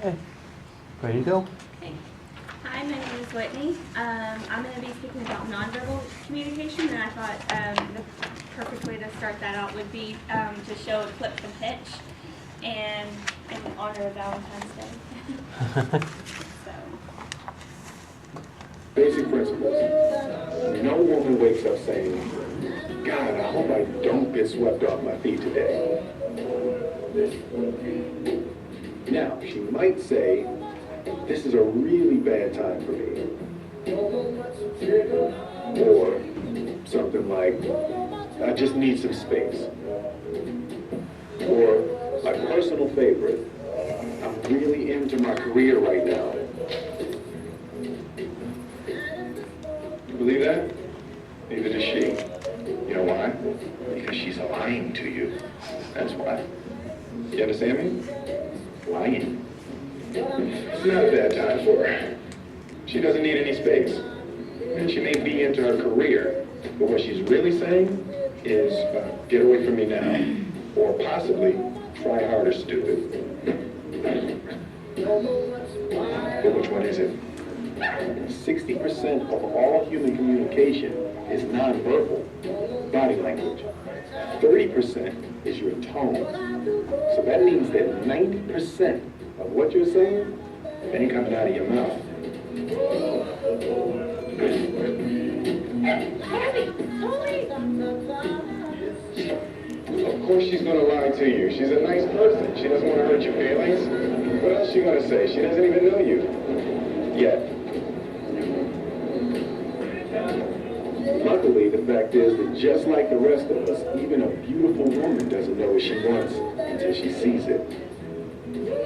Okay, ready to go? Okay. Hi, my name is Whitney. I'm going to be speaking about nonverbal communication, and I thought the perfect way to start that out would be to show a clip from Pitch, and in honor of Valentine's Day. So. Basic principles. No woman wakes up saying, God, I hope I don't get swept off my feet today. Now, she might say, this is a really bad time for me. Or something like, I just need some space. Or, my personal favorite, I'm really into my career right now. You believe that? Neither does she. You know why? Because she's lying to you. That's why. You understand me? Lying. It's not a bad time for her. She doesn't need any space. And she may be into her career, but what she's really saying is, get away from me now. Or possibly, try harder, stupid. But which one is it? 60% of all human communication is nonverbal, body language. 30% is your tone. So that means that 90% of what you're saying ain't coming out of your mouth. Of course she's gonna lie to you. She's a nice person. She doesn't want to hurt your feelings. What else is she gonna say? She doesn't even know you. Yet. Luckily, the fact is that just like the rest of us, even a beautiful woman doesn't know what she wants until she sees it.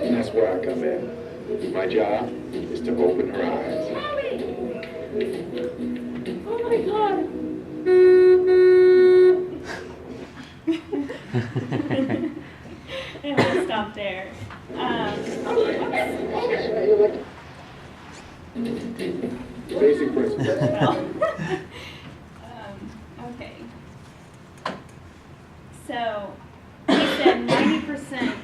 And that's where I come in. My job is to open her eyes. Oh my God. And we'll stop there. Basic principles. Okay. So, he said 90%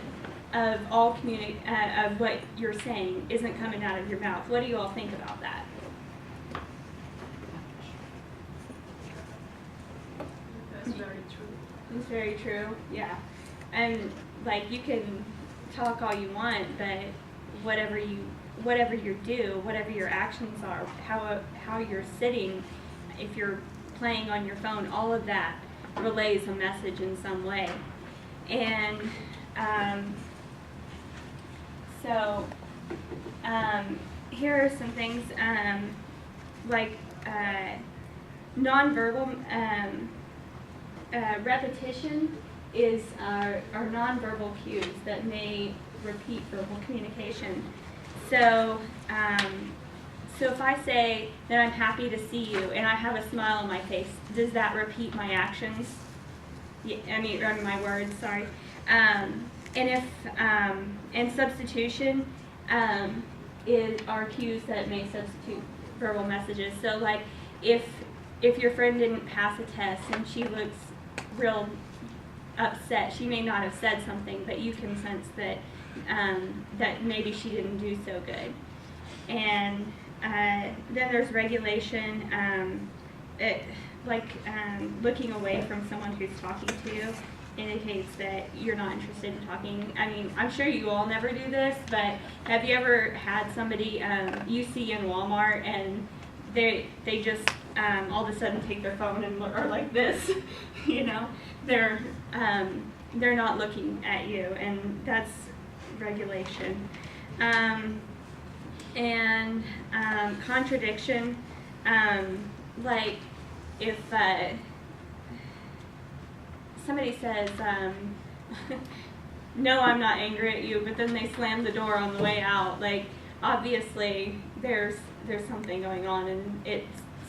of all of what you're saying isn't coming out of your mouth. What do you all think about that? That's very true. It's very true, yeah. And like you can talk all you want, but whatever you do, whatever your actions are, how you're sitting, if you're playing on your phone, all of that relays a message in some way. And so here are some things like nonverbal repetition is our nonverbal cues that may repeat verbal communication. So, so if I say that I'm happy to see you and I have a smile on my face, does that repeat my actions? I mean my words, sorry. And if and substitution are cues that may substitute verbal messages. So like if your friend didn't pass a test and she looks real upset, she may not have said something, but you can sense that that maybe she didn't do so good. And then there's regulation, looking away from someone who's talking to you indicates that you're not interested in talking. I mean, I'm sure you all never do this, but have you ever had somebody you see in Walmart and they just all of a sudden take their phone and are like this, you know? They're not looking at you, and that's regulation. And contradiction, like if somebody says, no, I'm not angry at you, but then they slam the door on the way out, like obviously there's something going on, and it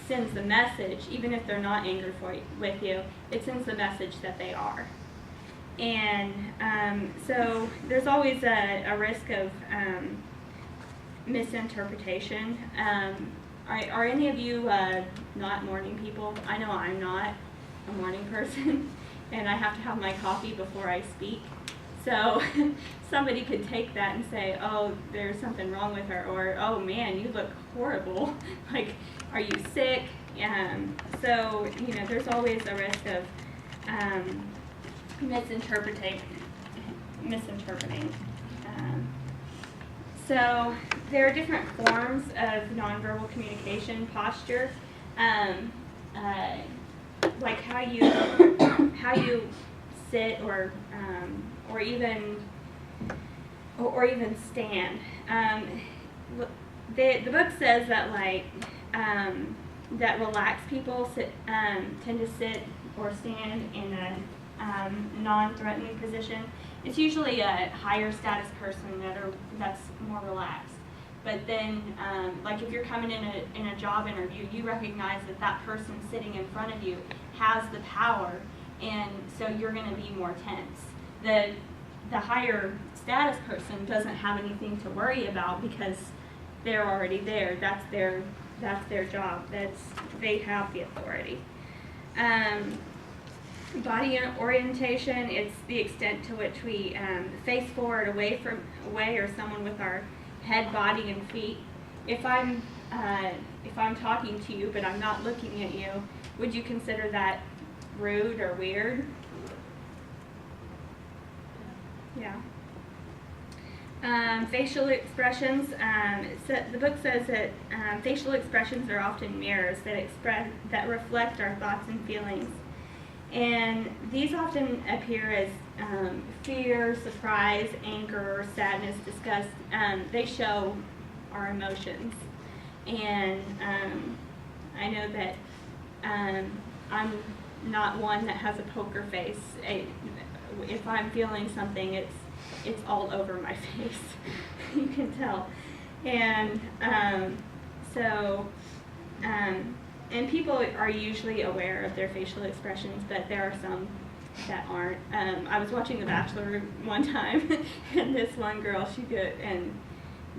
sends the message, even if they're not angry with you, it sends the message that they are. And so there's always a risk of misinterpretation. Are any of you not morning people? I know I'm not a morning person, and I have to have my coffee before I speak. So somebody could take that and say, oh, there's something wrong with her, or, oh man, you look horrible. Like, are you sick? So, there's always a risk of misinterpreting. So there are different forms of nonverbal communication. Posture, like how you sit or even stand. The book says that that relaxed people tend to sit or stand in a non-threatening position. It's usually a higher status person that's more relaxed. But then, like if you're coming in a job interview, you recognize that person sitting in front of you has the power, and so you're going to be more tense. The higher status person doesn't have anything to worry about because they're already there. That's their job. They have the authority. Body orientation, it's the extent to which we face forward, away, or someone with our head, body, and feet. If I'm talking to you but I'm not looking at you, would you consider that rude or weird? Yeah. Facial expressions. The book says that facial expressions are often mirrors that reflect our thoughts and feelings. And these often appear as fear, surprise, anger, sadness, disgust. They show our emotions. And I know that I'm not one that has a poker face. If I'm feeling something, it's all over my face. You can tell. And and people are usually aware of their facial expressions, but there are some that aren't. I was watching The Bachelor one time, and this one girl, and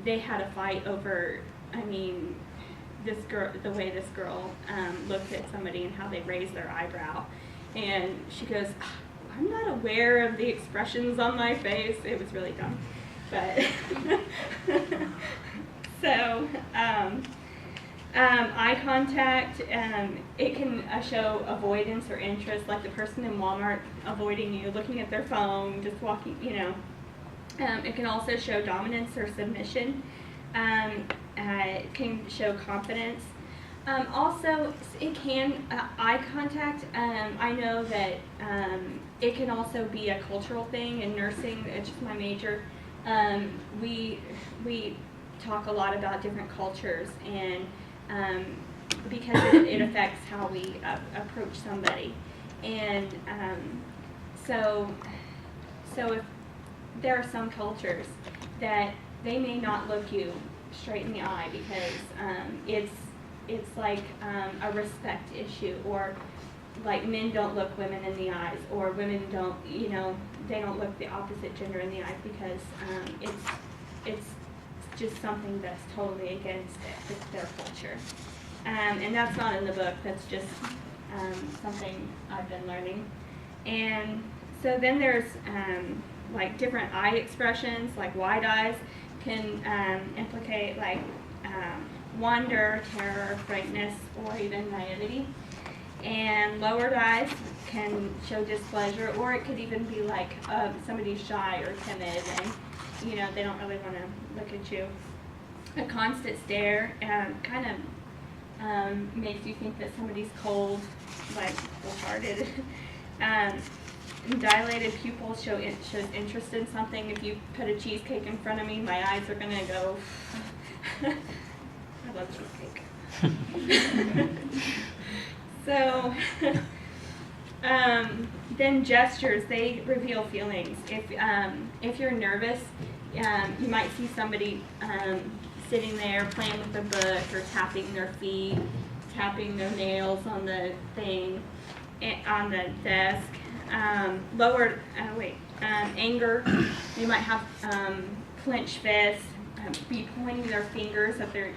they had a fight over, the way this girl looked at somebody and how they raised their eyebrow. And she goes, I'm not aware of the expressions on my face. It was really dumb. But, so, eye contact, it can show avoidance or interest, like the person in Walmart avoiding you, looking at their phone, just walking, It can also show dominance or submission. It can show confidence. Also, it can, eye contact, I know that it can also be a cultural thing in nursing. It's just my major. We talk a lot about different cultures, and because it affects how we approach somebody. And so if there are some cultures that they may not look you straight in the eye because it's like a respect issue, or like men don't look women in the eyes, or women don't, they don't look the opposite gender in the eyes because it's just something that's totally against their culture. And that's not in the book, that's just something I've been learning. And so then there's like different eye expressions, like wide eyes can implicate like wonder, terror, frankness, or even naivety. And lowered eyes can show displeasure, or it could even be like somebody's shy or timid and they don't really want to look at you. A constant stare kind of makes you think that somebody's cold, like cold-hearted. Dilated pupils shows interest in something. If you put a cheesecake in front of me, my eyes are gonna go. I love cheesecake. So, then gestures, they reveal feelings. If you're nervous, you might see somebody sitting there playing with a book or tapping their feet, tapping their nails on the thing, on the desk. Anger, they might have clenched fists, be pointing their fingers at their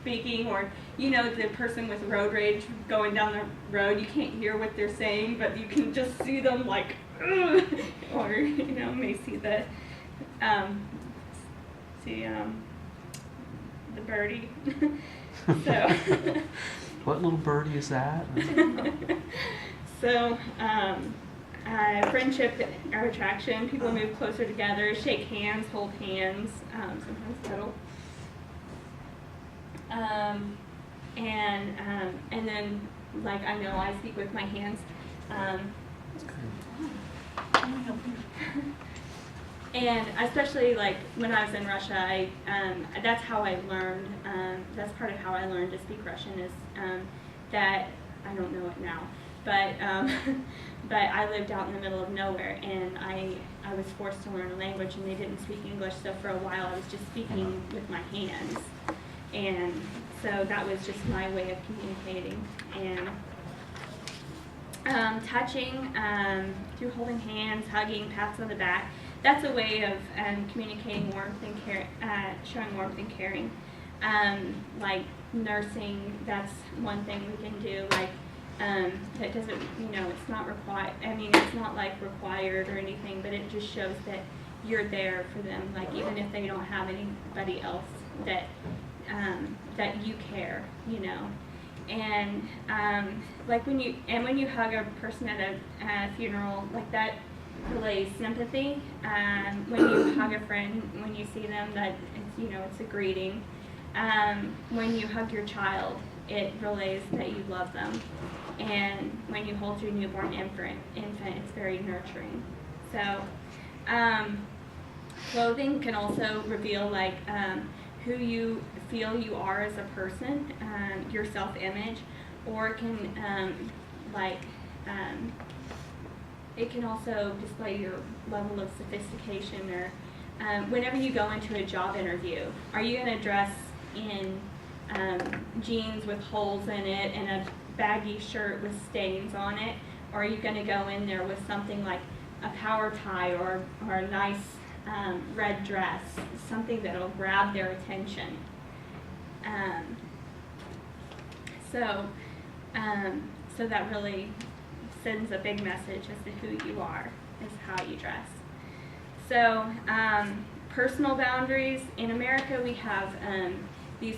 speaking, or the person with road rage going down the road, you can't hear what they're saying, but you can just see them like or may see the the birdie. So What little birdie is that? so friendship or attraction, people move closer together, shake hands, hold hands, sometimes cuddle. And then, like, I know I speak with my hands. And especially like when I was in Russia, that's how I learned. That's part of how I learned to speak Russian is that I don't know it now, but but I lived out in the middle of nowhere, and I was forced to learn a language, and they didn't speak English. So for a while, I was just speaking with my hands, and so that was just my way of communicating. And touching through holding hands, hugging, pats on the back. That's a way of communicating warmth and showing warmth and caring. Like nursing, that's one thing we can do. Like that doesn't, it's not required. I mean, it's not like required or anything, but it just shows that you're there for them. Like even if they don't have anybody else, that that you care, And like when you hug a person at a funeral, like that relays sympathy. When you hug a friend, when you see them, that it's a greeting. When you hug your child, it relays that you love them. And when you hold your newborn infant, it's very nurturing. So clothing can also reveal like who you feel you are as a person, your self-image, or it can it can also display your level of sophistication. Or whenever you go into a job interview, are you going to dress in jeans with holes in it and a baggy shirt with stains on it, or are you going to go in there with something like a power tie or a nice red dress, something that will grab their attention? So that really sends a big message as to who you are, is how you dress. So personal boundaries. In America, we have these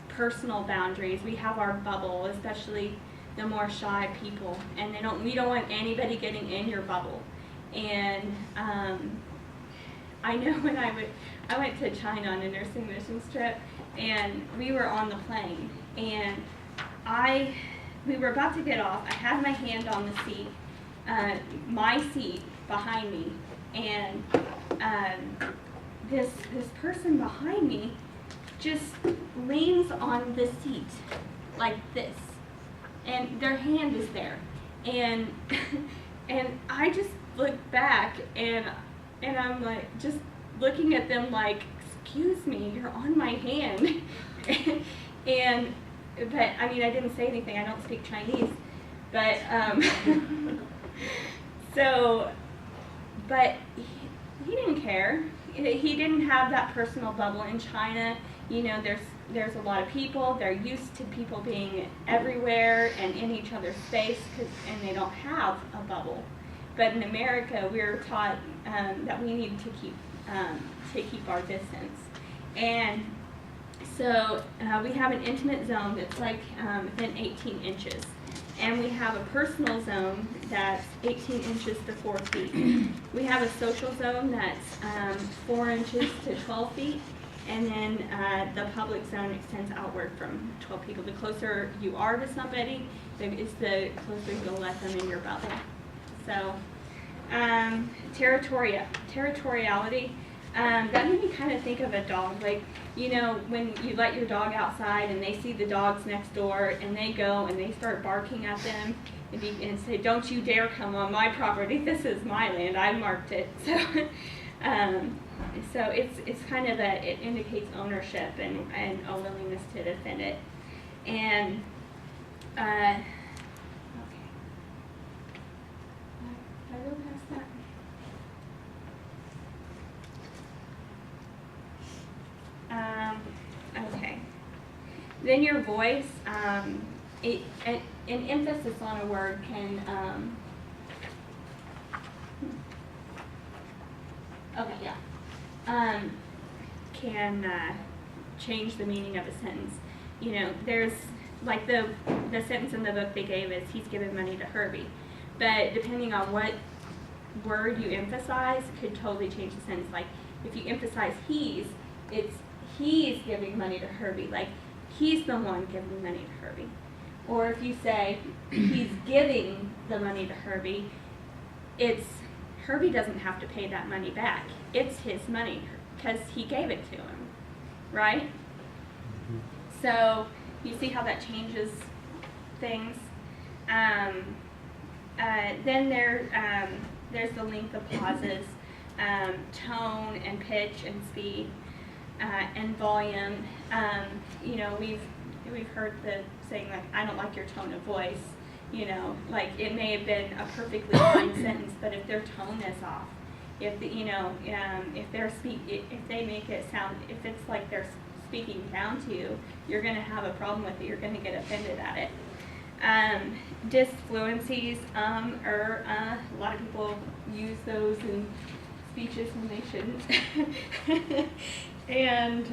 personal boundaries. We have our bubble, especially the more shy people, and we don't want anybody getting in your bubble. And I know when I went to China on a nursing missions trip, and we were on the plane, and we were about to get off. I had my hand on the seat, my seat behind me, and this person behind me just leans on the seat like this, and their hand is there, and I just looked back, and I'm like just looking at them like, excuse me, you're on my hand. But I mean, I didn't say anything. I don't speak Chinese, but but he didn't care. He didn't have that personal bubble. In China, there's a lot of people. They're used to people being everywhere and in each other's space, and they don't have a bubble. But in America, we're taught that we need to keep our distance. And so we have an intimate zone that's like within 18 inches. And we have a personal zone that's 18 inches to 4 feet. We have a social zone that's 4 inches to 12 feet. And then the public zone extends outward from 12 people. The closer you are to somebody, the closer you'll let them in your bubble. So territoriality. That made me kind of think of a dog. Like, when you let your dog outside and they see the dogs next door and they go and they start barking at them and say, don't you dare come on my property. This is my land. I marked it. So it's kind of it indicates ownership and a willingness to defend it. And okay. Did I go past that? Okay. Then your voice, an emphasis on a word can can change the meaning of a sentence. You know, there's like the sentence in the book they gave is he's giving money to Herbie, but depending on what word you emphasize could totally change the sentence. Like if you emphasize he's giving money to Herbie, like he's the one giving money to Herbie. Or if you say he's giving the money to Herbie, it's Herbie doesn't have to pay that money back. It's his money because he gave it to him, right? So you see how that changes things. Then there's the length of pauses, tone and pitch and speed, and volume. You know, we've heard the saying like, I don't like your tone of voice. You know, like it may have been a perfectly fine sentence, but if their tone is off, if the, you know, if they make it sound, if it's like they're speaking down to you, you're going to have a problem with it. You're going to get offended at it. Disfluencies, a lot of people use those in speeches when they shouldn't. And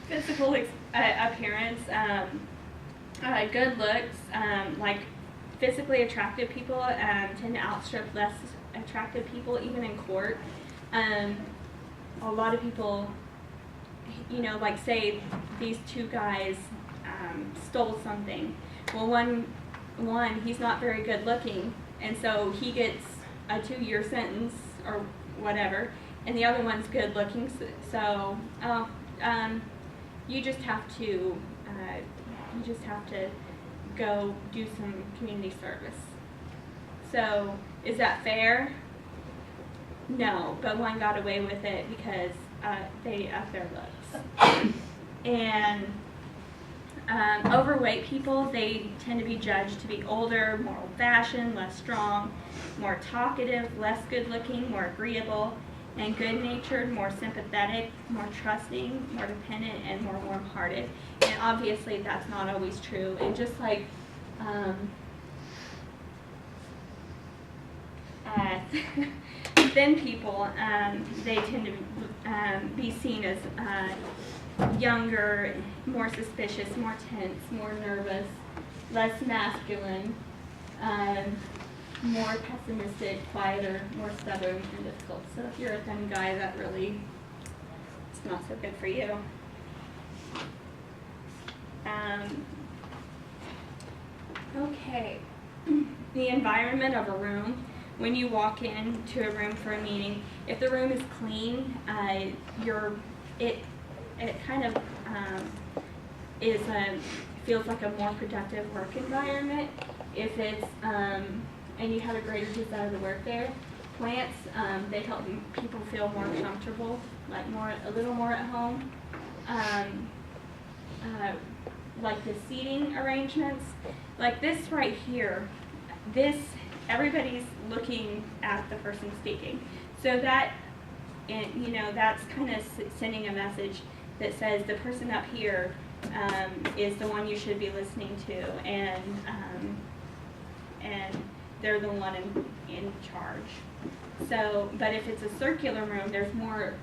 physical appearance, good looks, like physically attractive people tend to outstrip less attractive people, even in court. A lot of people, you know, like say these two guys stole something. Well, one he's not very good looking, and so he gets a 2-year sentence or whatever, and the other one's good looking. So you just have to go do some community service. So is that fair? No, but one got away with it because they upped their looks. And overweight people, they tend to be judged to be older, more old-fashioned, less strong, more talkative, less good-looking, more agreeable, and good-natured, more sympathetic, more trusting, more dependent, and more warm-hearted. And obviously that's not always true. And just like thin people, they tend to be seen as younger, more suspicious, more tense, more nervous, less masculine, more pessimistic, quieter, more stubborn, and difficult. So if you're a thin guy, that really is not so good for you. Okay, the environment of a room. When you walk into a room for a meeting, if the room is clean, it kind of feels like a more productive work environment. If it's and you have a greater desire to work there. Plants, they help people feel more comfortable, like a little more at home. Like the seating arrangements, like this right here, everybody's looking at the person speaking. So that, you know, that's kind of sending a message that says the person up here is the one you should be listening to, and they're the one in charge. So, but if it's a circular room, there's more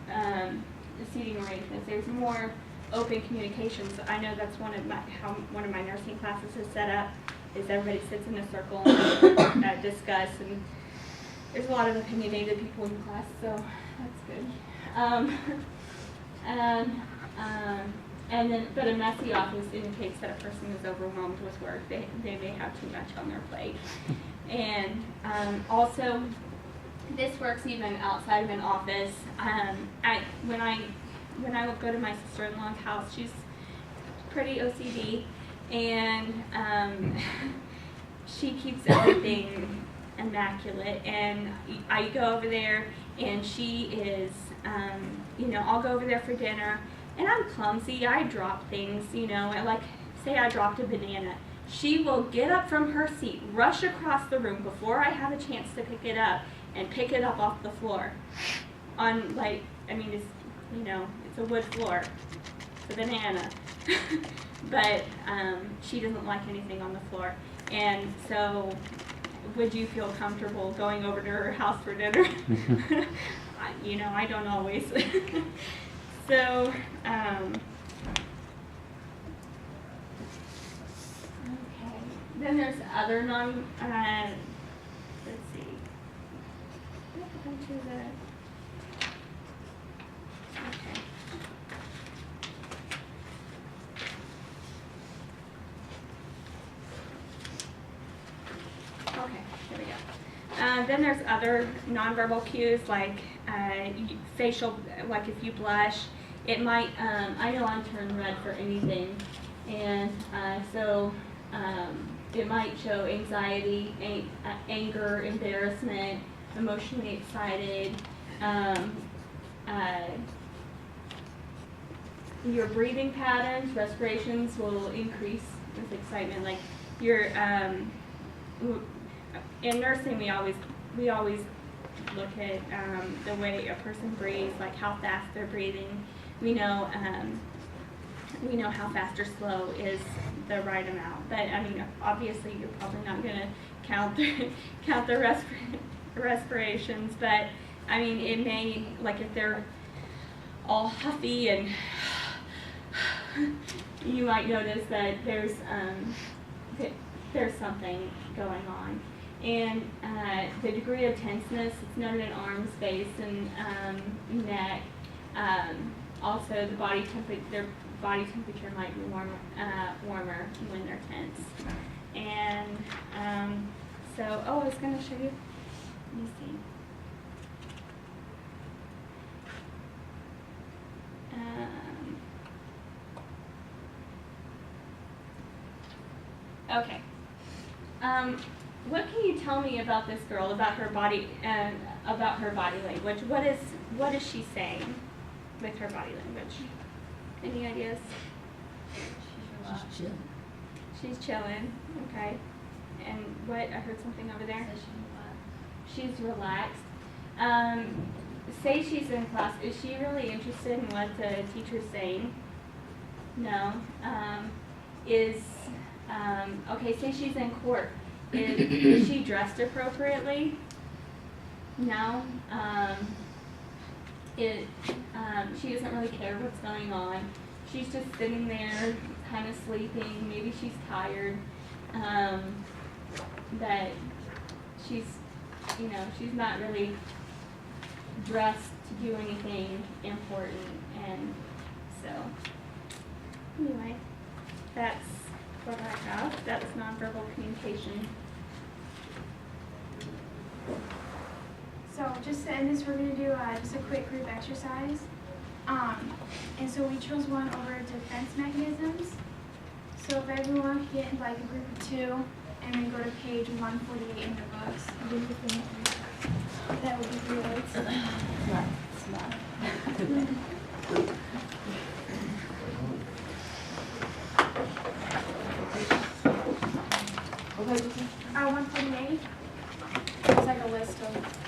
seating arrangements. There's more open communication. So I know that's how one of my nursing classes is set up. Is everybody sits in a circle and discuss, and there's a lot of opinionated people in class, so that's good. And then, but a messy office indicates that a person is overwhelmed with work. They may have too much on their plate. And also, this works even outside of an office. When I would go to my sister-in-law's house, she's pretty OCD, and she keeps everything immaculate. And I go over there, and she is, you know, I'll go over there for dinner, and I'm clumsy. I drop things, you know. Say I dropped a banana. She will get up from her seat, rush across the room before I have a chance to pick it up, and pick it up off the floor. It's, you know, it's a wood floor. It's a banana. But she doesn't like anything on the floor. And so would you feel comfortable going over to her house for dinner? You know, I don't always. So, okay. Then there's other let's see. What happened to the, okay. Okay, here we go. Then there's other nonverbal cues like facial, like if you blush, it might, I know I'm turned red for anything, and so it might show anxiety, anger, embarrassment, emotionally excited. Your breathing patterns, respirations will increase with excitement. Like your, in nursing, we always look at the way a person breathes, like how fast they're breathing. We know how fast or slow is the right amount. But I mean, obviously, you're probably not going to count the respirations. But I mean, it may, like if they're all huffy, and you might notice that there's something going on. And the degree of tenseness, it's noted in arms, face, and neck. Also, their body temperature might be warmer when they're tense. And so, I was going to show you. Let me see. Okay. What can you tell me about this girl, about her body language? What is she saying with her body language? Any ideas? She's chilling. She's chilling. Okay. And what? I heard something over there. She's relaxed. Say she's in class. Is she really interested in what the teacher's saying? No. Okay, say she's in court. Is she dressed appropriately? No. She doesn't really care what's going on. She's just sitting there, kind of sleeping. Maybe she's tired. But she's not really dressed to do anything important. And so, anyway, that's what I have. That's nonverbal communication. So just to end this, we're going to do just a quick group exercise. And so we chose one over defense mechanisms. So if everyone could get in like a group of 2 and then go to page 148 in your books. That would be great. It's not. Okay. 148. It's like a list of